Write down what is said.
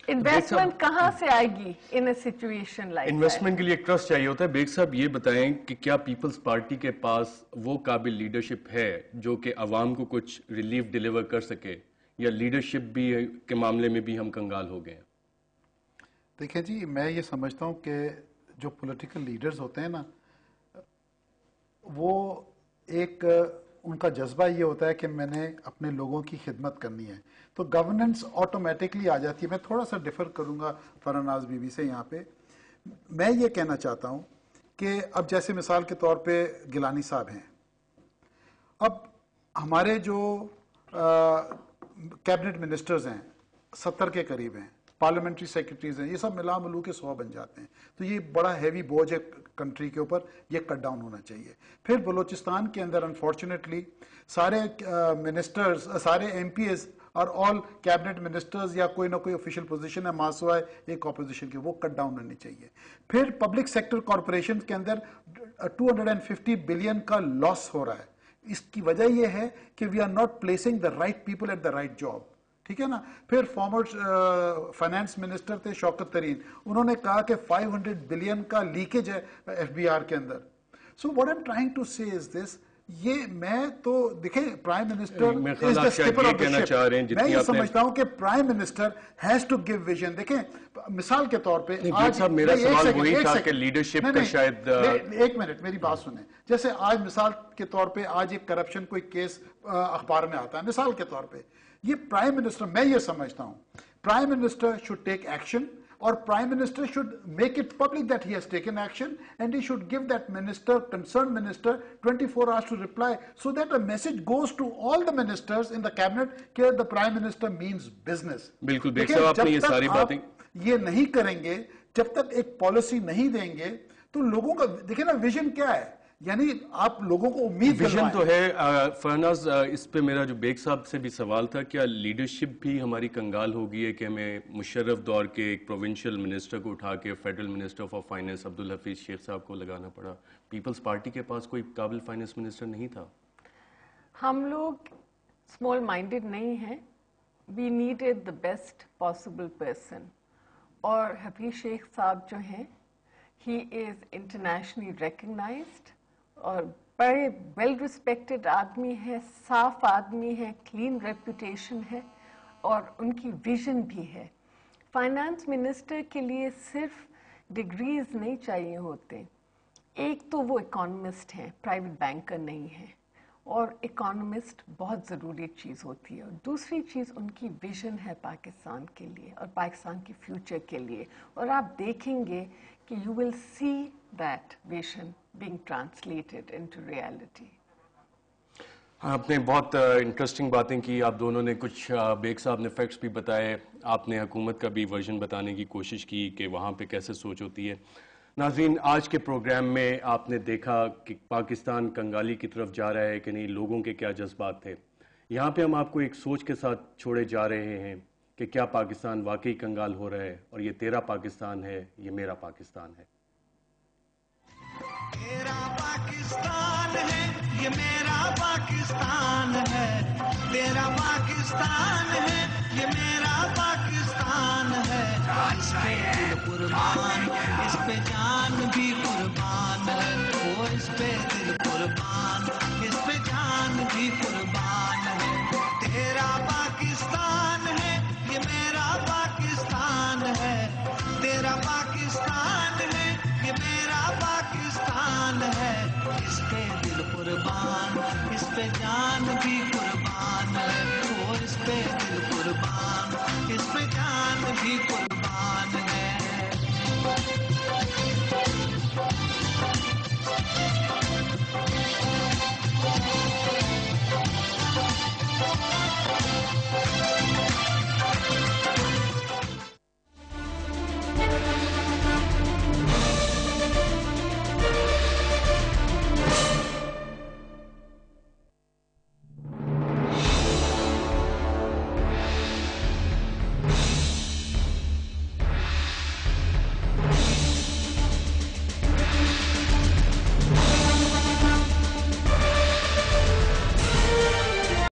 Investment कहाँ से आएगी इन अ सिचुएशन लाइक इन्वेस्टमेंट के लिए एक ट्रस्ट चाहिए होता है. बेग साहब ये बताएं कि क्या पीपल्स पार्टी के पास वो काबिल लीडरशिप है जो कि अवाम को कुछ रिलीफ डिलीवर कर सके, या लीडरशिप भी के मामले में भी हम कंगाल हो गए हैं? देखिए जी, मैं ये समझता हूँ कि जो पॉलिटिकल लीडर्स होते हैं ना, वो एक उनका जज्बा ये होता है कि मैंने अपने लोगों की खिदमत करनी है, तो गवर्नेंस ऑटोमेटिकली आ जाती है. मैं थोड़ा सा डिफर करूंगा फरनाज बीबी से यहाँ पे. मैं ये कहना चाहता हूँ कि अब जैसे मिसाल के तौर पे गिलानी साहब हैं, अब हमारे जो कैबिनेट मिनिस्टर्स हैं 70 के करीब हैं, पार्लियामेंट्री सेक्रेटरीज हैं, ये सब मिला मिलू के 100 बन जाते हैं. तो ये बड़ा हैवी बोझ है कंट्री के ऊपर, ये कट डाउन होना चाहिए. फिर बलूचिस्तान के अंदर अनफॉर्चुनेटली सारे मिनिस्टर्स, सारे एमपीएस और ऑल कैबिनेट मिनिस्टर्स या कोई ना कोई ऑफिशियल पोजीशन है मासवाए एक ऑपोजिशन की, वो कट डाउन होनी चाहिए. फिर पब्लिक सेक्टर कॉरपोरेशन के अंदर 250 बिलियन का लॉस हो रहा है. इसकी वजह यह है कि we are not placing the right people at the right job. ठीक है ना. फिर फॉर्मर फाइनेंस मिनिस्टर थे शौकत तरीन, उन्होंने कहा कि 500 बिलियन का लीकेज है एफबीआर के अंदर. So what I am trying to say is this, ये मैं तो देखें prime minister is the skipper of the ship. मैं ये समझता हूं कि prime minister has to give vision. देखें मिसाल के तौर पे आज मेरा सवाल वही था कि लीडरशिप का शायद एक मिनट मेरी बात सुने. जैसे आज मिसाल के तौर पे आज एक करप्शन कोई केस अखबार में आता है, मिसाल के तौर पे ये प्राइम मिनिस्टर, मैं ये समझता हूं prime minister should take action, और prime minister should make it public that he has taken action, and he should give that minister, concern minister 24 hours to reply, so that a message goes to all the ministers in the cabinet कि the prime minister means business. बिल्कुल बेग साहब, आपने ये सारी बातें ये नहीं करेंगे, जब तक एक पॉलिसी नहीं देंगे, तो लोगों का देखिए ना विजन क्या है, यानी आप लोगों को उम्मीद. विजन तो है. फरनाज, इस पे मेरा जो बेग साहब से भी सवाल था, क्या लीडरशिप भी हमारी कंगाल हो गई है कि हमें मुशर्रफ दौर के एक प्रोविंशियल मिनिस्टर को उठा के federal minister for finance Abdul Hafeez Shaikh साहब को लगाना पड़ा? पीपल्स पार्टी के पास कोई काबिल फाइनेंस मिनिस्टर नहीं था. हम लोग स्मॉल माइंडेड नहीं हैं. We needed the best possible person, और हफीज शेख साहब जो हैं, ही इज इंटरनेशनली रिकग्नाइज्ड और बड़े वेल रिस्पेक्टेड आदमी है, साफ आदमी है, क्लीन रेपुटेशन है, और उनकी विजन भी है. फाइनेंस मिनिस्टर के लिए सिर्फ डिग्रीज नहीं चाहिए होते. एक तो वो इकोनॉमिस्ट हैं, प्राइवेट बैंकर नहीं है, और इकोनॉमिस्ट बहुत ज़रूरी चीज़ होती है. और दूसरी चीज़ उनकी विजन है पाकिस्तान के लिए और पाकिस्तान के फ्यूचर के लिए, और आप देखेंगे कि you will see that vision being translated into reality. आपने बहुत इंटरेस्टिंग बातें की आप दोनों ने. कुछ बेग साहब ने फैक्ट्स भी बताए, आपने हुकूमत का भी वर्जन बताने की कोशिश की कि वहाँ पे कैसे सोच होती है. नाज़रीन, आज के प्रोग्राम में आपने देखा कि पाकिस्तान कंगाली की तरफ जा रहा है कि नहीं, लोगों के क्या जज्बात थे. यहाँ पे हम आपको एक सोच के साथ छोड़े जा रहे हैं कि क्या पाकिस्तान वाकई कंगाल हो रहा है, और ये तेरा पाकिस्तान है, ये मेरा पाकिस्तान है. तेरा पाकिस्तान है, ये मेरा पाकिस्तान है. तेरा पाकिस्तान है, ये मेरा पाकिस्तान है. इस पे दिल कुर्बान, इस पे जान भी कुर्बान है. वो इस पे दिल कुर्बान, इस पे जान भी कुर्बान है. तेरा पाकिस्तान है, ये मेरा पाकिस्तान है. तेरा पाकिस्तान है, ये मेरा पाकिस्तान है. इस पे दिल कुर्बान, इस पे जान भी कुर्बान है. वो इस पे दिल कुर्बान, इस पे जान भी कुर्बान है.